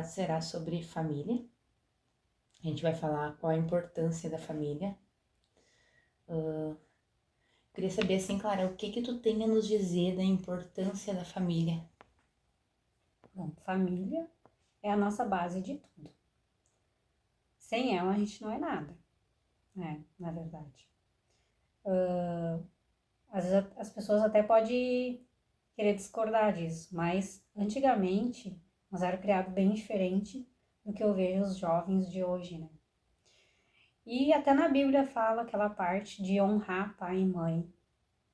será sobre família. A gente vai falar qual a importância da família. Queria saber, assim, Clara, o que tu tem a nos dizer da importância da família? Bom, família é a nossa base de tudo. Sem ela a gente não é nada, né? Na verdade. Às vezes as pessoas até podem querer discordar disso, mas antigamente nós era criado bem diferente do que eu vejo os jovens de hoje, né? E até na Bíblia fala aquela parte de honrar pai e mãe.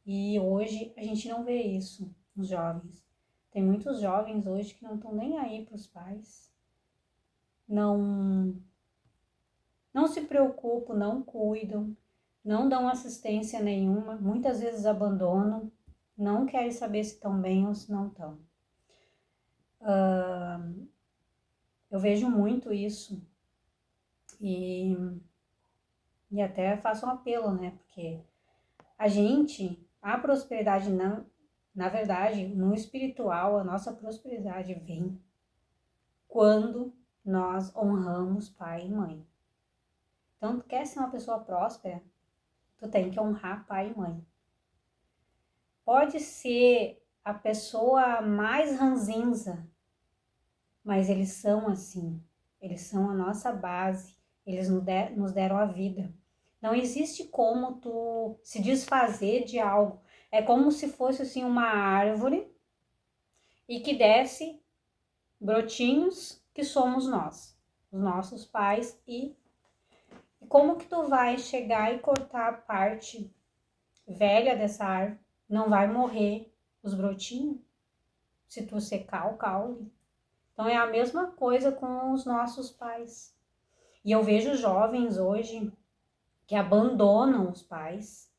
E hoje a gente não vê isso nos jovens. Tem muitos jovens hoje que não estão nem aí para os pais. Não se preocupam, não cuidam, não dão assistência nenhuma, muitas vezes abandonam, não querem saber se estão bem ou se não estão. Eu vejo muito isso e até faço um apelo, né? Porque a prosperidade, na verdade, no espiritual, a nossa prosperidade vem quando nós honramos pai e mãe. Então, tu quer ser uma pessoa próspera, tu tem que honrar pai e mãe. Pode ser a pessoa mais ranzinza, mas eles são assim. Eles são a nossa base. Eles nos deram a vida. Não existe como tu se desfazer de algo. É como se fosse assim uma árvore e que desse brotinhos que somos nós, os nossos pais. E como que tu vai chegar e cortar a parte velha dessa árvore? Não vai morrer os brotinhos se tu secar o caule. Então é a mesma coisa com os nossos pais. E eu vejo jovens hoje que abandonam os pais,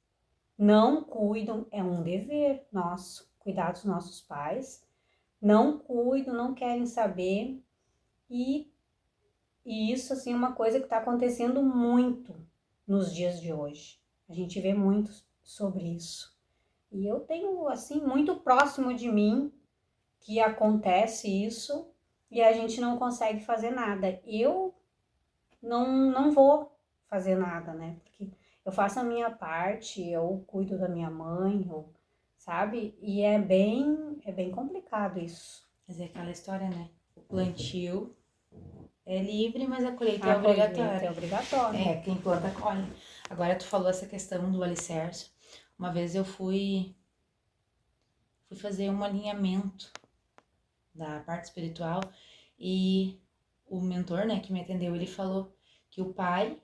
não cuidam, é um dever nosso cuidar dos nossos pais, não cuidam, não querem saber. E isso assim é uma coisa que está acontecendo muito nos dias de hoje. A gente vê muito sobre isso. E eu tenho assim muito próximo de mim que acontece isso e a gente não consegue fazer nada. Eu não vou fazer nada, né? Porque eu faço a minha parte, eu cuido da minha mãe, sabe? E é bem complicado isso. Mas é aquela história, né? O plantio é livre, mas a colheita é A colheita obrigatória. é obrigatória. É, quem planta, colhe. Agora tu falou essa questão do alicerce. Uma vez eu fui fazer um alinhamento da parte espiritual e o mentor, né, que me atendeu, ele falou que o pai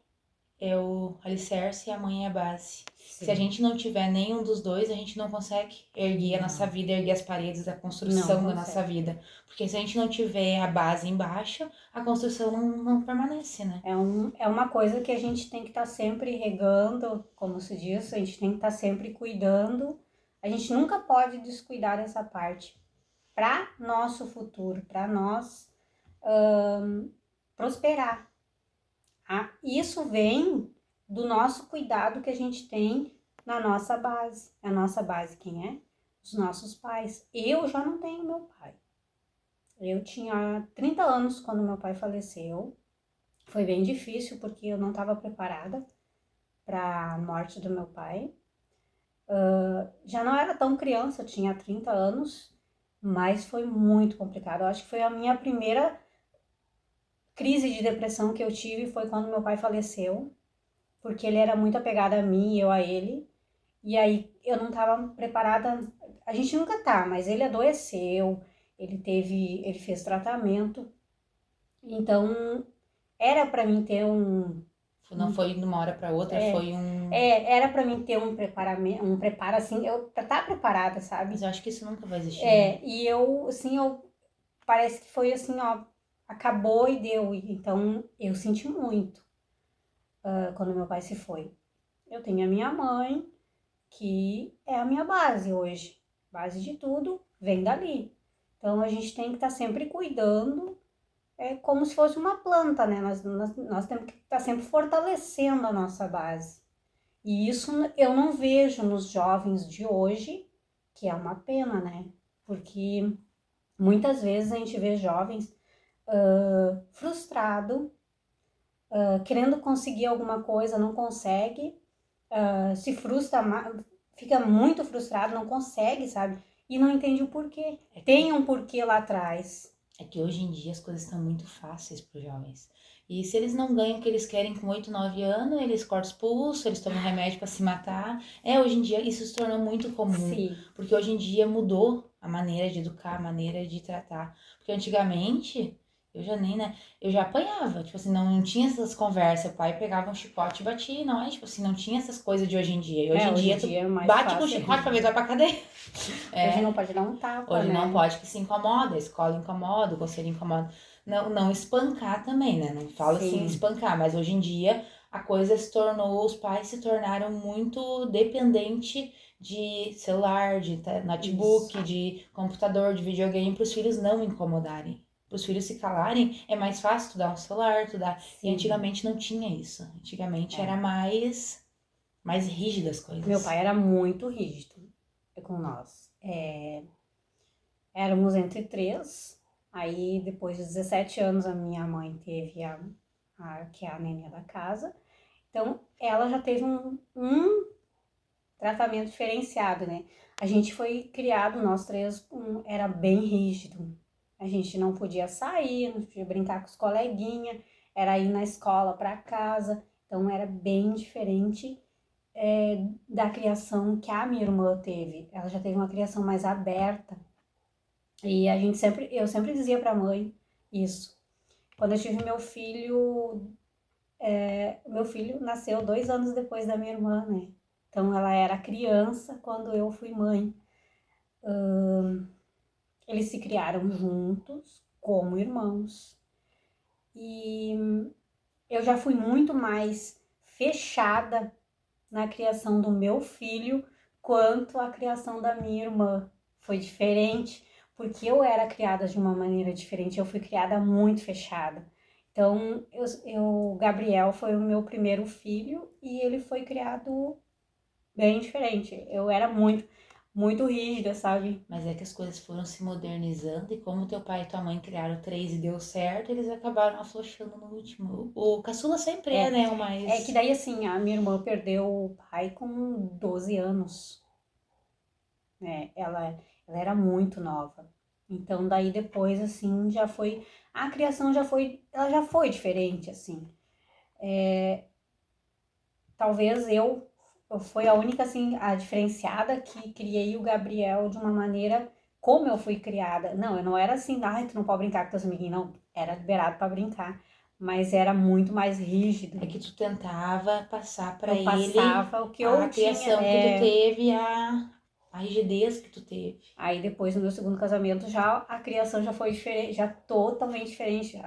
é o alicerce e a mãe é a base. Sim. Se a gente não tiver nenhum dos dois, a gente não consegue erguer a nossa vida, erguer as paredes da construção da nossa vida. Porque se a gente não tiver a base embaixo, a construção não permanece, né? É uma coisa que a gente tem que estar sempre regando, como se diz, a gente tem que estar sempre cuidando. A gente nunca pode descuidar dessa parte para nosso futuro, para nós prosperar. Isso vem do nosso cuidado que a gente tem na nossa base. A nossa base quem é? Os nossos pais. Eu já não tenho meu pai. Eu tinha 30 anos quando meu pai faleceu. Foi bem difícil porque eu não estava preparada para a morte do meu pai. Já não era tão criança, eu tinha 30 anos, mas foi muito complicado. Eu acho que foi a minha primeira crise de depressão que eu tive foi quando meu pai faleceu, porque ele era muito apegado a mim e eu a ele. E aí eu não estava preparada, a gente nunca tá, mas ele adoeceu, ele fez tratamento. Então era para mim ter Não foi de uma hora para outra, foi um... era para mim ter um preparo assim, eu tá preparada, sabe? Mas eu acho que isso nunca vai existir. Né? E eu, assim, parece que foi assim, ó, acabou e deu. Então eu senti muito quando meu pai se foi. Eu tenho a minha mãe, que é a minha base hoje. Base de tudo vem dali. Então a gente tem que estar sempre cuidando, como se fosse uma planta, né? Nós temos que estar sempre fortalecendo a nossa base. E isso eu não vejo nos jovens de hoje, que é uma pena, né? Porque muitas vezes a gente vê jovens frustrado, querendo conseguir alguma coisa, não consegue, se frustra, fica muito frustrado, não consegue, sabe? E não entende o porquê. Tem um porquê lá atrás. É que hoje em dia as coisas estão muito fáceis para os jovens. E se eles não ganham o que eles querem com 8, 9 anos, eles cortam os pulsos, eles tomam remédio para se matar. Hoje em dia isso se tornou muito comum. Sim. Porque hoje em dia mudou a maneira de educar, a maneira de tratar. Porque antigamente, eu já apanhava. Tipo assim, não tinha essas conversas. O pai pegava um chicote e batia. Não é tipo assim, não tinha essas coisas de hoje em dia. E hoje em dia, tu é mais bate com o fácil. chicote pra ver, tu vai pra cadeia. Hoje não pode dar um tapa, Hoje né? não pode, que se incomoda, a escola incomoda, o conselho incomoda. Não espancar também, né? Não falo assim espancar, mas hoje em dia a coisa se tornou, os pais se tornaram muito dependentes de celular, de notebook, de computador, de videogame, para os filhos não incomodarem. Para os filhos se calarem, é mais fácil tu dar um celular, tu dar. E antigamente não tinha isso. Antigamente era mais rígido as coisas. Meu pai era muito rígido com nós. Éramos entre 3, aí depois de 17 anos a minha mãe teve que é a neném da casa. Então ela já teve um tratamento diferenciado, né? A gente foi criado, nós 3, era bem rígido. A gente não podia sair, não podia brincar com os coleguinhas, era ir na escola para casa. Então era bem diferente da criação que a minha irmã teve. Ela já teve uma criação mais aberta. E eu sempre dizia para a mãe isso. Quando eu tive meu filho nasceu 2 anos depois da minha irmã, né? Então ela era criança quando eu fui mãe. Eles se criaram juntos como irmãos. E eu já fui muito mais fechada na criação do meu filho quanto a criação da minha irmã. Foi diferente, porque eu era criada de uma maneira diferente, eu fui criada muito fechada. Então, o Gabriel foi o meu primeiro filho e ele foi criado bem diferente. Eu era muito rígida, sabe? Mas é que as coisas foram se modernizando e como teu pai e tua mãe criaram 3 e deu certo, eles acabaram afrouxando no último. O caçula sempre né, o mais... É que daí, assim, a minha irmã perdeu o pai com 12 anos, né? Ela era muito nova. Então, daí depois, assim, a criação ela já foi diferente, assim. Talvez eu fui a única, assim, a diferenciada que criei o Gabriel de uma maneira como eu fui criada. Não, eu não era assim, tu não pode brincar com teus amiguinhos, não. Era liberado para brincar, mas era muito mais rígido. É que tu tentava passar para ele passava o que eu criação tinha, que tu teve, a rigidez que tu teve. Aí depois, no meu segundo casamento, já a criação já foi diferente, já totalmente diferente.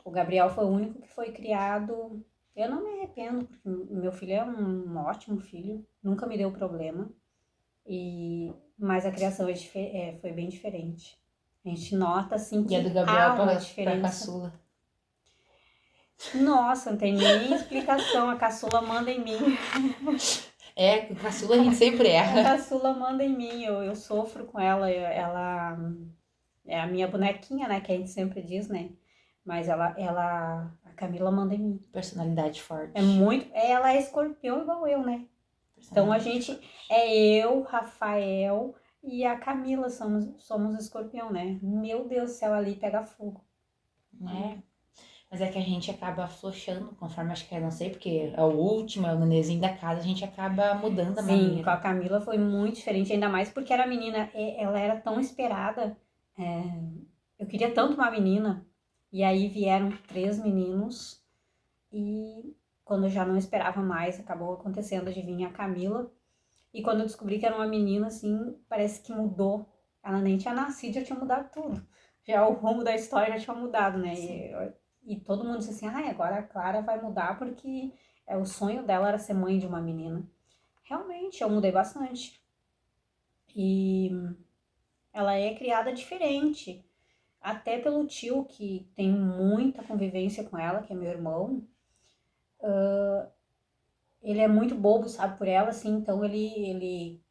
O Gabriel foi o único que foi criado. Eu não me arrependo, porque meu filho é um ótimo filho, nunca me deu problema. Mas a criação foi bem diferente. A gente nota assim que E a do Gabriel há uma pra diferença. caçula. Nossa, não tem nem explicação. A caçula manda em mim. É, caçula a gente sempre A erra. caçula manda em mim. Eu sofro com ela. Ela é a minha bonequinha, né? Que a gente sempre diz, né? Mas a Camila manda em mim. Personalidade forte. Ela é escorpião igual eu, né? Então a gente eu, Rafael e a Camila somos escorpião, né? Meu Deus do céu, ali pega fogo. É. Mas é que a gente acaba afrouxando, conforme acho que não sei, porque é o último, é o nenenzinho da casa, a gente acaba mudando a maneira. Sim, com a Camila foi muito diferente, ainda mais porque era menina, ela era tão esperada. Eu queria tanto uma menina, e aí vieram 3 meninos, e quando eu já não esperava mais, acabou acontecendo de vir a Camila. E quando eu descobri que era uma menina, assim, parece que mudou. Ela nem tinha nascido, já tinha mudado tudo. Já o rumo da história já tinha mudado, né? E todo mundo disse assim, agora a Clara vai mudar porque o sonho dela era ser mãe de uma menina. Realmente, eu mudei bastante. E ela é criada diferente. Até pelo tio, que tem muita convivência com ela, que é meu irmão. Ele é muito bobo, sabe, por ela, assim, então ele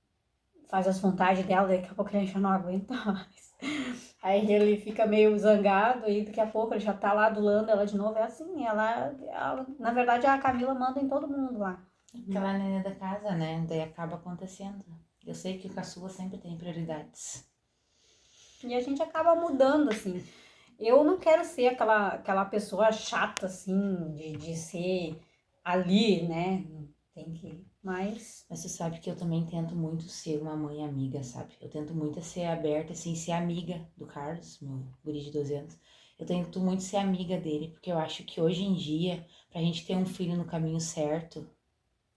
faz as vontades dela, daqui a pouco ele já não aguenta mais. Aí ele fica meio zangado e daqui a pouco ele já tá lá adulando ela de novo. É assim, na verdade a Camila manda em todo mundo lá. Aquela neném da casa, né? Daí acaba acontecendo. Eu sei que o caçula sempre tem prioridades. E a gente acaba mudando, assim. Eu não quero ser aquela pessoa chata, assim, de ser ali, né? Tem que. Mas. Mas você sabe que eu também tento muito ser uma mãe amiga, sabe? Eu tento muito ser aberta, assim, ser amiga do Carlos, meu guri de 12 anos. Eu tento muito ser amiga dele, porque eu acho que hoje em dia, pra gente ter um filho no caminho certo,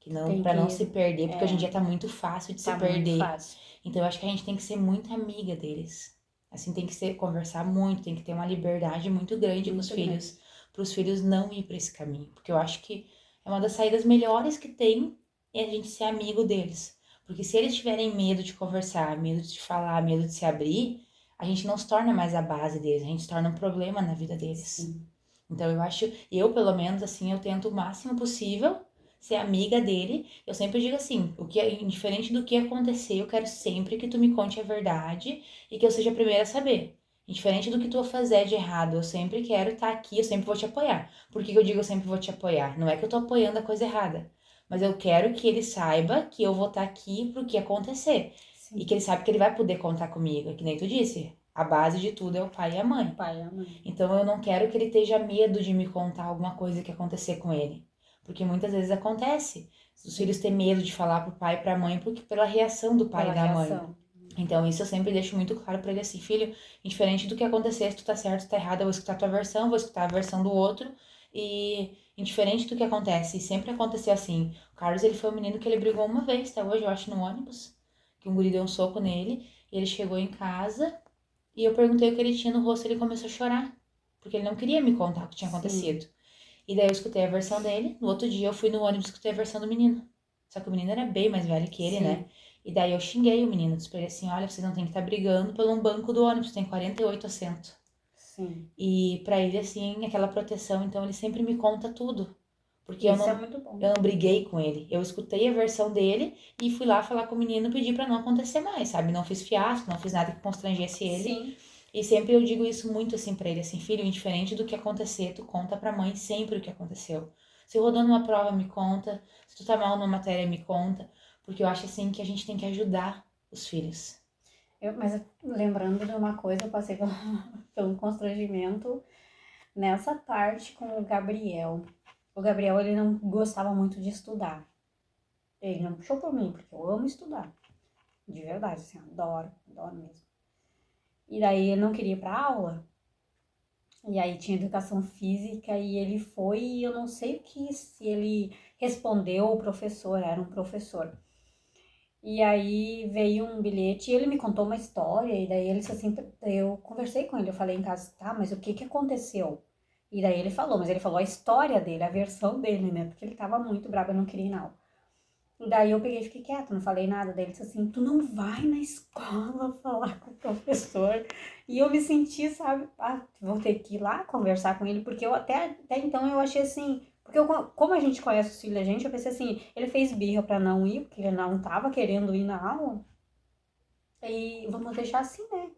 que não, Tem pra não que. se perder, porque hoje em É, dia tá muito fácil de se tá muito perder. fácil. Então eu acho que a gente tem que ser muito amiga deles. Assim, tem que ser, conversar muito, tem que ter uma liberdade muito grande com os Muito grande. filhos, para os filhos não ir para esse caminho. Porque eu acho que é uma das saídas melhores que tem é a gente ser amigo deles. Porque se eles tiverem medo de conversar, medo de falar, medo de se abrir, a gente não se torna mais a base deles, a gente se torna um problema na vida deles. Sim. Então eu acho, eu pelo menos assim, eu tento o máximo possível ser amiga dele. Eu sempre digo assim, o que indiferente do que acontecer, eu quero sempre que tu me conte a verdade e que eu seja a primeira a saber. Indiferente do que tu fazer de errado, eu sempre quero estar aqui, eu sempre vou te apoiar. Por que eu digo eu sempre vou te apoiar? Não é que eu tô apoiando a coisa errada, mas eu quero que ele saiba que eu vou estar aqui pro que acontecer. E que Sim. ele sabe que ele vai poder contar comigo, que nem tu disse. A base de tudo é o pai e a O mãe. pai e a mãe. Então eu não quero que ele esteja medo de me contar alguma coisa que acontecer com ele. Porque muitas vezes acontece. Os filhos Sim. têm medo de falar pro pai e pra mãe porque pela reação do pai Pela e da mãe. reação. Então isso eu sempre deixo muito claro pra ele assim, filho, indiferente do que acontecer, se tu tá certo, se tá errado, eu vou escutar a tua versão, vou escutar a versão do outro. E indiferente do que acontece, e sempre aconteceu assim. O Carlos, ele foi um menino que ele brigou uma vez, até hoje, eu acho, no ônibus. Que um guri deu um soco nele. E ele chegou em casa e eu perguntei o que ele tinha no rosto e ele começou a chorar. Porque ele não queria me contar o que tinha Sim. acontecido. E daí eu escutei a versão dele. No outro dia eu fui no ônibus e escutei a versão do menino. Só que o menino era bem mais velho que ele, né? Sim. E daí eu xinguei o menino. Disse pra ele assim: olha, vocês não tem que estar brigando por um banco do ônibus, tem 48 assentos. Sim. E pra ele, assim, aquela proteção. Então ele sempre me conta tudo. Porque eu Isso é não, muito bom. eu não briguei com ele. Eu escutei a versão dele e fui lá falar com o menino e pedir pra não acontecer mais, sabe? Não fiz fiasco, não fiz nada que constrangesse ele. Sim. E sempre eu digo isso muito assim pra ele, assim, filho, indiferente do que acontecer, tu conta pra mãe sempre o que aconteceu. Se rodou numa prova, me conta. Se tu tá mal numa matéria, me conta. Porque eu acho assim que a gente tem que ajudar os filhos. Mas lembrando de uma coisa, eu passei pelo constrangimento nessa parte com o Gabriel. O Gabriel, ele não gostava muito de estudar. Ele não puxou por mim, porque eu amo estudar. De verdade, assim, adoro, adoro mesmo. E daí ele não queria ir pra aula. E aí tinha educação física e ele foi e eu não sei o que, se ele respondeu o professor, era um professor. E aí veio um bilhete e ele me contou uma história, e daí ele disse assim, eu conversei com ele, eu falei em casa, tá, mas o que que aconteceu? E daí ele falou, mas ele falou a história dele, a versão dele, né? Porque ele tava muito bravo, eu não queria ir não. E daí eu peguei e fiquei quieta, não falei nada. Daí ele disse assim, tu não vai na escola falar com o professor. E eu me senti, sabe, vou ter que ir lá conversar com ele, porque eu até então eu achei assim, porque como a gente conhece os filhos da gente, eu pensei assim, ele fez birra pra não ir, porque ele não tava querendo ir na aula, e vamos deixar assim, né?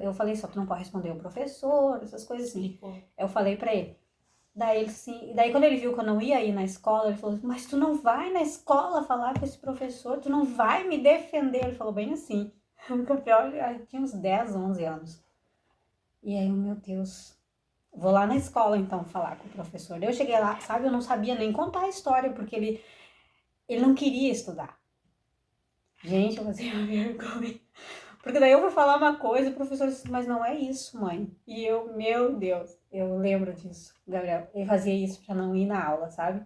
Eu falei só, tu não pode responder o professor, essas coisas assim. Explicou. Eu falei pra ele. Daí ele assim, daí quando ele viu que eu não ia ir na escola, ele falou, mas tu não vai na escola falar com esse professor, tu não vai me defender. Ele falou bem assim. O Gabriel tinha uns 10, 11 anos. E aí, meu Deus, vou lá na escola então falar com o professor. Daí eu cheguei lá, sabe, eu não sabia nem contar a história, porque ele não queria estudar. Gente, eu fazia vergonha. Porque daí eu vou falar uma coisa, o professor disse, mas não é isso, mãe. E eu, meu Deus, eu lembro disso, Gabriel. Ele fazia isso pra não ir na aula, sabe?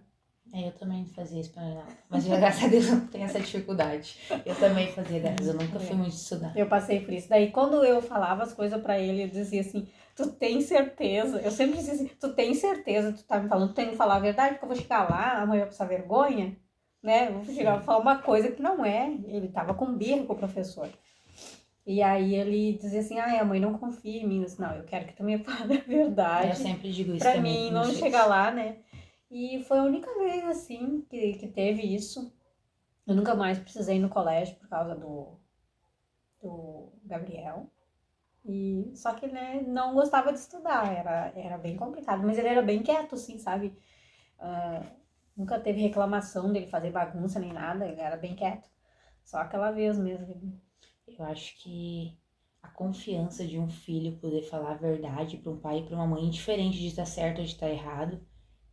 É, eu também fazia isso pra não. Mas graças a Deus eu não tenho essa dificuldade. Eu também fazia dessas, eu nunca fui É. muito estudar. Eu passei por isso. Daí, quando eu falava as coisas pra ele, eu dizia assim: tu tem certeza? Eu sempre dizia assim: tu tem certeza? Tu tá me falando, tu tem que falar a verdade, porque eu vou chegar lá, amanhã eu vou passar vergonha, né? Eu vou chegar e Sim. falar uma coisa que não é. Ele tava com birra com o professor. E aí ele dizia assim: ai, a mãe não confia em mim. Eu disse, não, eu quero que tu me fale a É, eu verdade sempre digo isso pra também mim pros não meus chegar filhos. lá, né? E foi a única vez, assim, que teve isso. Eu nunca mais precisei ir no colégio por causa do Gabriel. E, só que, né, não gostava de estudar, era bem complicado. Mas ele era bem quieto, assim, sabe? Nunca teve reclamação dele fazer bagunça nem nada, ele era bem quieto. Só aquela vez mesmo. Eu acho que a confiança de um filho poder falar a verdade para um pai e para uma mãe, diferente de estar certo ou de estar errado,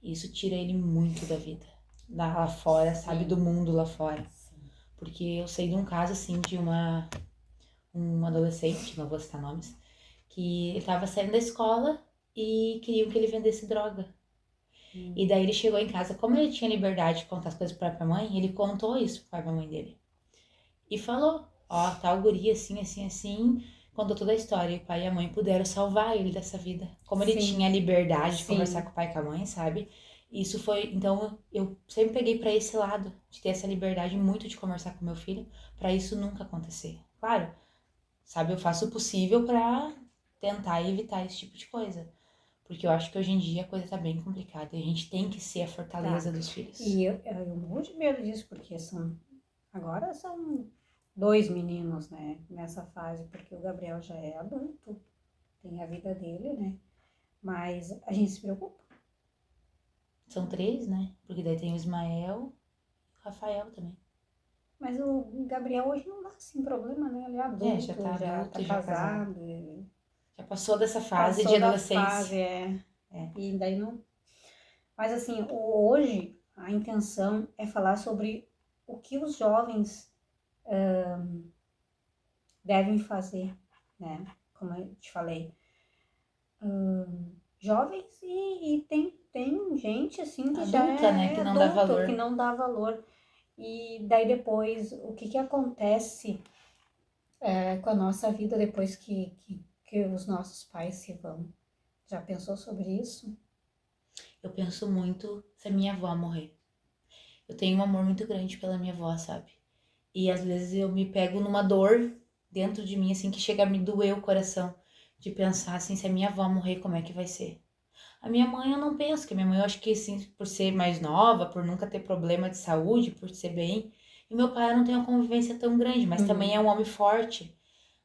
isso tira ele muito da vida. Lá fora, sabe? Do mundo lá fora. Sim. Porque eu sei de um caso, assim, de um adolescente, não vou citar nomes, que ele tava saindo da escola e queriam que ele vendesse droga. E daí ele chegou em casa, como ele tinha liberdade de contar as coisas pra própria mãe, ele contou isso pro pai e pra mãe dele. E falou, ó, tal guria assim, assim, assim, contou toda a história. E o pai e a mãe puderam salvar ele dessa vida. Como ele Sim. tinha a liberdade de Sim. conversar com o pai e com a mãe, sabe? Isso foi, então eu sempre peguei pra esse lado, de ter essa liberdade muito de conversar com meu filho, pra isso nunca acontecer. Claro, sabe, eu faço o possível pra tentar evitar esse tipo de coisa. Porque eu acho que hoje em dia a coisa tá bem complicada e a gente tem que ser a fortaleza dos filhos. E eu morro de medo disso, porque agora são 2 meninos, né, nessa fase, porque o Gabriel já é adulto, tem a vida dele, né, mas a gente se preocupa. São 3, né? Porque daí tem o Ismael e o Rafael também. Mas o Gabriel hoje não dá assim problema, né, ele é adulto, Já tá adulto e já casado. Já passou dessa fase de Passou da adolescência. fase, e daí não. Mas assim, hoje a intenção é falar sobre o que os jovens devem fazer, né? Como eu te falei, jovens e tem gente assim que já Adulta, né? é Que não dá adulto, valor. que não dá valor. E daí depois, o que acontece com a nossa vida depois que os nossos pais se vão? Já pensou sobre isso? Eu penso muito se a minha avó morrer. Eu tenho um amor muito grande pela minha avó, sabe? E às vezes eu me pego numa dor dentro de mim, assim, que chega a me doer o coração. De pensar, assim, se a minha avó morrer, como é que vai ser? A minha mãe eu não penso, que a minha mãe eu acho que assim, por ser mais nova, por nunca ter problema de saúde, por ser bem. E meu pai eu não tem uma convivência tão grande, mas também é um homem forte.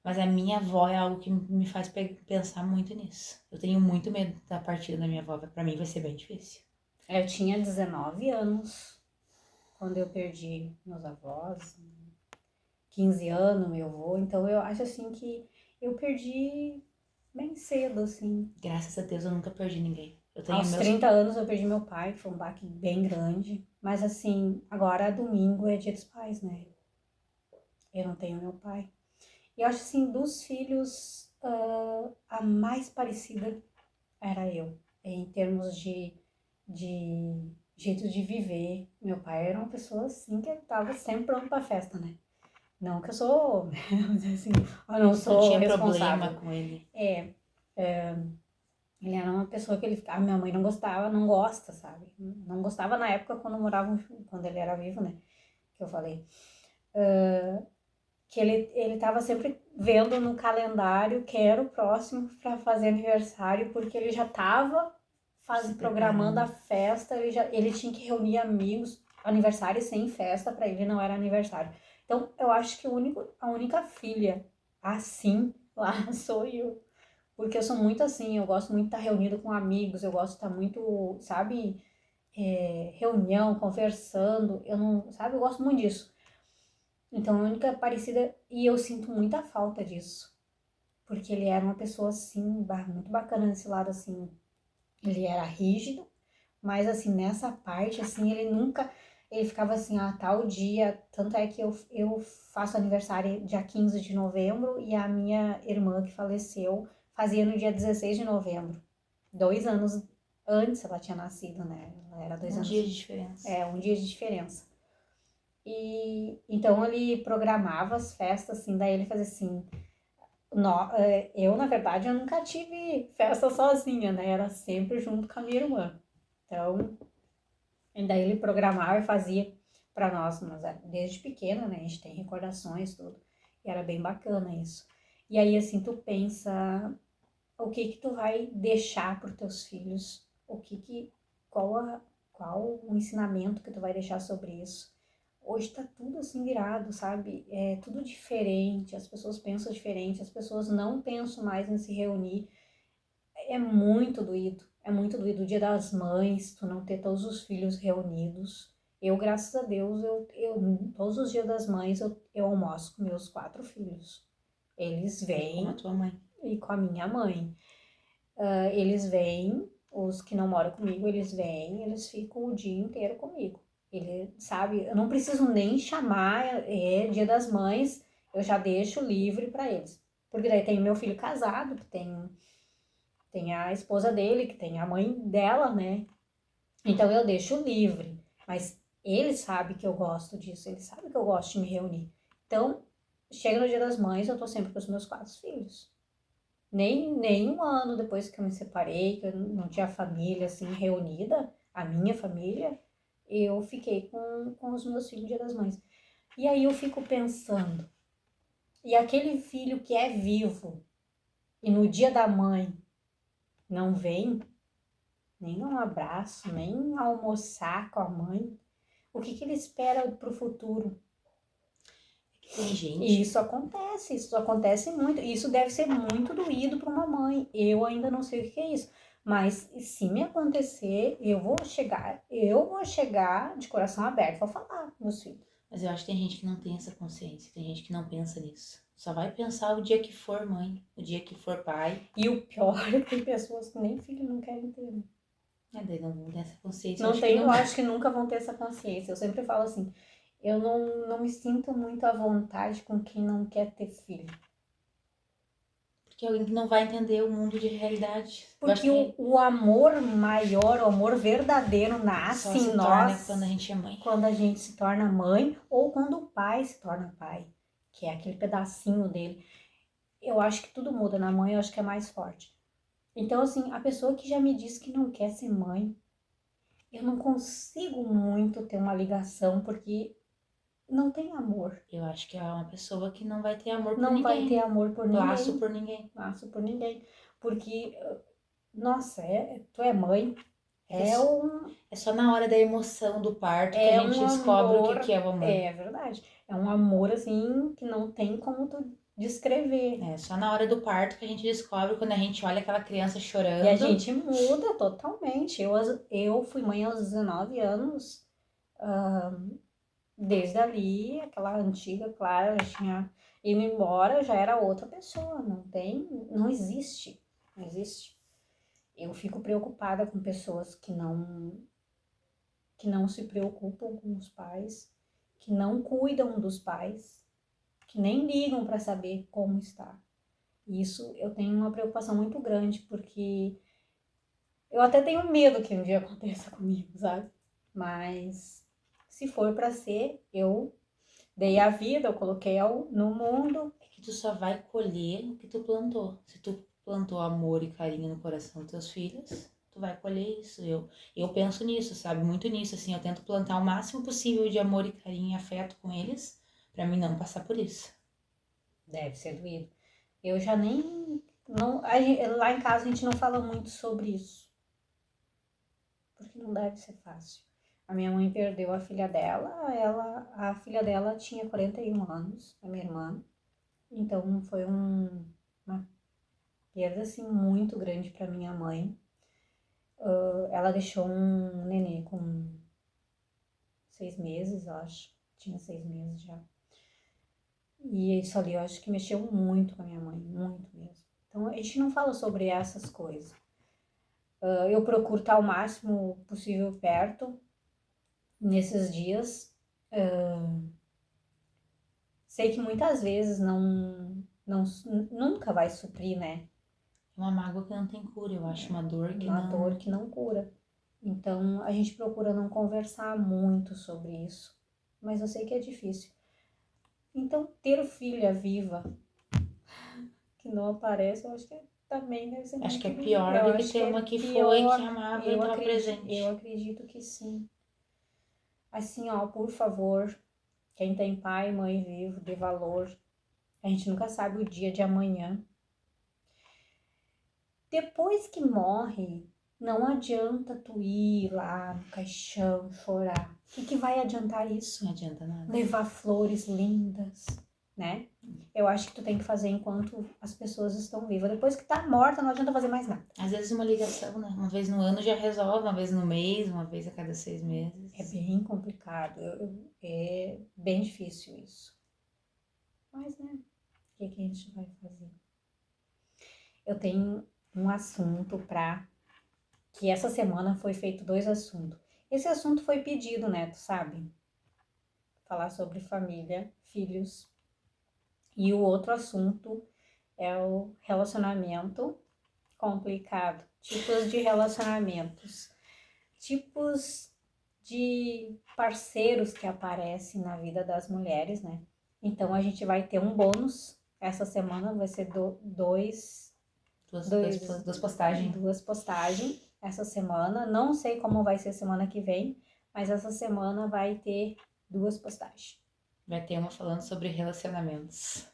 Mas a minha avó é algo que me faz pensar muito nisso. Eu tenho muito medo da partida da minha avó. Pra mim vai ser bem difícil. Eu tinha 19 anos quando eu perdi meus avós, 15 anos, meu avô, então eu acho assim que eu perdi bem cedo, assim. Graças a Deus eu nunca perdi ninguém. Eu tenho Aos meus. 30 anos eu perdi meu pai, que foi um baque bem grande, mas assim, agora domingo é dia dos pais, né? Eu não tenho meu pai. E eu acho assim, dos filhos, a mais parecida era eu, em termos de jeito de viver. Meu pai era uma pessoa assim que estava sempre pronto para festa, né? Não que eu sou, assim, eu não Não sou tinha problema responsável. com ele. Ele era uma pessoa que a minha mãe não gostava, não gosta, sabe? Não gostava na época quando moravam, quando ele era vivo, né? Que eu falei. Que ele tava sempre vendo no calendário que era o próximo para fazer aniversário, porque ele já tava programando a festa, ele tinha que reunir amigos, aniversário sem festa, para ele não era aniversário. Então, eu acho que a única filha assim lá sou eu. Porque eu sou muito assim, eu gosto muito de estar reunido com amigos, eu gosto de estar muito, sabe, reunião, conversando, eu não, sabe, eu gosto muito disso. Então, a única parecida, e eu sinto muita falta disso, porque ele era uma pessoa assim, muito bacana nesse lado, assim, ele era rígido, mas assim, nessa parte, assim, ele ficava assim, tal dia, tanto é que eu faço aniversário dia 15 de novembro e a minha irmã que faleceu fazia no dia 16 de novembro. 2 anos antes ela tinha nascido, né? Ela era 2 anos. Dia de diferença. Um dia de diferença. E então ele programava as festas, assim, daí ele fazia assim. Eu, na verdade, eu nunca tive festa sozinha, né? Era sempre junto com a minha irmã. Então, e daí ele programava e fazia para nós, mas desde pequena, né? A gente tem recordações, tudo. E era bem bacana isso. E aí, assim, tu pensa o que que tu vai deixar para os teus filhos, qual o ensinamento que tu vai deixar sobre isso, Hoje tá tudo assim virado, sabe? É tudo diferente, as pessoas pensam diferente, as pessoas não pensam mais em se reunir. É muito doído, é muito doído. O Dia das Mães, tu não ter todos os filhos reunidos. Eu, graças a Deus, todos os dias das mães eu almoço com meus 4 filhos. Eles E com a vêm tua mãe. e com a minha mãe. Eles vêm, os que não moram comigo, eles vêm, eles ficam o dia inteiro comigo. Ele, sabe, eu não preciso nem chamar, Dia das Mães, eu já deixo livre para eles. Porque daí tem meu filho casado, que tem a esposa dele, que tem a mãe dela, né? Então eu deixo livre. Mas ele sabe que eu gosto disso, ele sabe que eu gosto de me reunir. Então, chega no Dia das Mães, eu tô sempre com os meus 4 filhos. Nem um ano depois que eu me separei, que eu não tinha família assim reunida, a minha família, eu fiquei com os meus filhos no Dia das Mães. E aí eu fico pensando, e aquele filho que é vivo e no dia da mãe não vem, nem dar um abraço, nem almoçar com a mãe, o que ele espera pro futuro? Tem E gente. isso acontece muito. Isso deve ser muito doído para uma mãe. Eu ainda não sei o que é isso. Mas se me acontecer, eu vou chegar de coração aberto, vou falar com meus filhos. Mas eu acho que tem gente que não tem essa consciência. Tem gente que não pensa nisso. Só vai pensar o dia que for mãe, o dia que for pai. E o pior é que tem pessoas que nem filho não querem ter, né? Daí não tem essa consciência. Não Acho que tem, não. eu acho que nunca vão ter essa consciência. Eu sempre falo assim, eu não me sinto muito à vontade com quem não quer ter filho. Porque alguém que não vai entender o mundo de realidade. Eu acho Porque que o amor maior, o amor verdadeiro só nasce se em torna nós quando a gente é mãe. quando a gente se torna mãe ou quando o pai se torna pai, que é aquele pedacinho dele. Eu acho que tudo muda na mãe, eu acho que é mais forte. Então, assim, a pessoa que já me diz que não quer ser mãe, eu não consigo muito ter uma ligação porque não tem amor. Eu acho que é uma pessoa que não vai ter amor por Não vai ter ninguém. amor por Laço ninguém. por ninguém. Laço por ninguém. Porque, nossa, tu é mãe, É, é um, é só na hora da emoção do parto que a é gente um descobre o que, amor, que é o amor. é verdade. É um amor assim que não tem como tu descrever. É só na hora do parto que a gente descobre quando a gente olha aquela criança chorando. E a gente muda totalmente. Eu fui mãe aos 19 anos. Desde ali, aquela antiga, claro, já tinha ido embora, já era outra pessoa. Não existe. Não existe. Eu fico preocupada com pessoas que não se preocupam com os pais, que não cuidam dos pais, que nem ligam para saber como está. Isso eu tenho uma preocupação muito grande, porque eu até tenho medo que um dia aconteça comigo, sabe? Mas se for para ser, eu dei a vida, eu coloquei no mundo. É que tu só vai colher o que tu plantou. Se tu plantou amor e carinho no coração dos teus filhos, tu vai colher isso. Eu penso nisso, sabe? Muito nisso, assim. Eu tento plantar o máximo possível de amor e carinho e afeto com eles, pra mim não passar por isso. Deve ser doído. Eu já nem. Não, lá em casa a gente não fala muito sobre isso. Porque não deve ser fácil. A minha mãe perdeu a filha dela, a filha dela tinha 41 anos, a minha irmã. Então foi uma perda assim muito grande para minha mãe. Ela deixou um nenê com 6 meses, eu acho. Tinha 6 meses já. E isso ali eu acho que mexeu muito com a minha mãe, muito mesmo. Então a gente não fala sobre essas coisas. Eu procuro estar o máximo possível perto nesses dias. Sei que muitas vezes nunca vai suprir, né? É uma mágoa que não tem cura, eu acho. Uma dor que Uma não. dor que não cura. Então a gente procura não conversar muito sobre isso. Mas eu sei que é difícil. Então ter filha viva que não aparece, eu acho que também deve ser Acho muito que é difícil. pior Eu do que acho que ter é uma que foi, que pior. amava e estava presente. Eu acredito que sim. Assim, ó, por favor, quem tem pai e mãe vivo, dê valor. A gente nunca sabe o dia de amanhã. Depois que morre, Não adianta tu ir lá no caixão chorar. O que vai adiantar isso? Não adianta nada. Levar flores lindas, né? Eu acho que tu tem que fazer enquanto as pessoas estão vivas. Depois que tá morta, não adianta fazer mais nada. Às vezes uma ligação, né? Uma vez no ano já resolve, uma vez no mês, uma vez a cada 6 meses. É bem complicado. É bem difícil isso. Mas, né? O que a gente vai fazer? Eu tenho um assunto que essa semana foi feito 2 assuntos. Esse assunto foi pedido, né? Tu sabe? Falar sobre família, filhos. E o outro assunto é o relacionamento complicado. Tipos de relacionamentos. Tipos de parceiros que aparecem na vida das mulheres, né? Então a gente vai ter um bônus. Essa semana vai ser duas postagens essa semana. Não sei como vai ser semana que vem, mas essa semana vai ter 2 postagens. Vai ter uma falando sobre relacionamentos.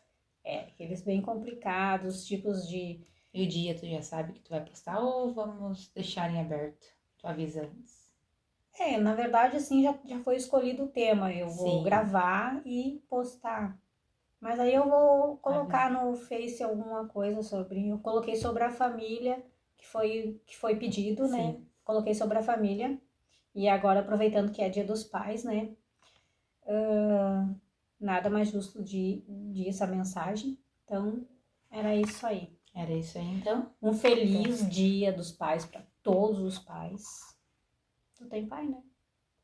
Aqueles bem complicados, tipos de... E o dia tu já sabe que tu vai postar ou vamos deixar em aberto? Tu avisa antes. Na verdade, assim, já foi escolhido o tema. Eu vou Sim. gravar e postar. Mas aí eu vou colocar no Face alguma coisa sobre... Eu coloquei sobre a família, que foi pedido, Sim. né? Coloquei sobre a família. E agora, aproveitando que é Dia dos Pais, né? Nada mais justo de essa mensagem. Então, era isso aí. Era isso aí, então? Um feliz Dia dos Pais para todos os pais. Tu tem pai, né?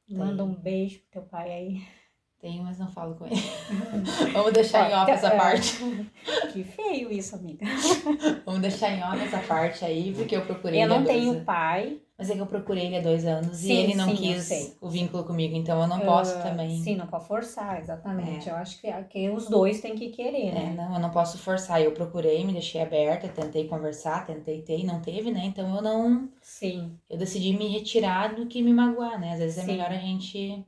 Manda um beijo pro teu pai aí. Tenho, mas não falo com ele. Vamos deixar em off essa parte. Que feio isso, amiga. Vamos deixar em off essa parte aí, porque eu procurei Eu não tenho pai. Mas é que eu procurei ele há 2 anos Sim, e ele não sim, eu quis sei. o vínculo comigo, então eu não posso também. Sim, não pode forçar, exatamente. Eu acho que os dois têm que querer, né? Não, eu não posso forçar. Eu procurei, me deixei aberta, tentei conversar, tentei, não teve, né? Então eu não. Sim. Eu decidi me retirar do que me magoar, né? Às vezes é Sim. melhor a gente.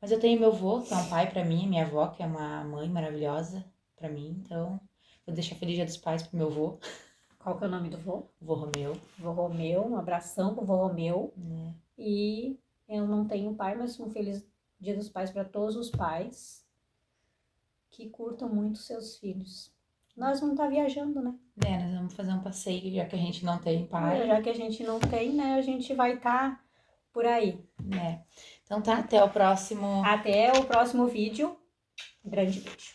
Mas eu tenho meu avô, que é um pai pra mim, minha avó, que é uma mãe maravilhosa pra mim, então vou deixar Feliz Dia dos Pais pro meu avô. Qual que é o nome do vô? Vô Romeu. Vô Romeu, um abração pro vô Romeu. Né? E eu não tenho pai, mas um feliz Dia dos Pais para todos os pais que curtam muito seus filhos. Nós vamos estar viajando, né? Nós vamos fazer um passeio, já que a gente não tem pai. Já que a gente não tem, né? A gente vai estar por aí. Então tá, até o próximo. Até o próximo vídeo. Grande beijo.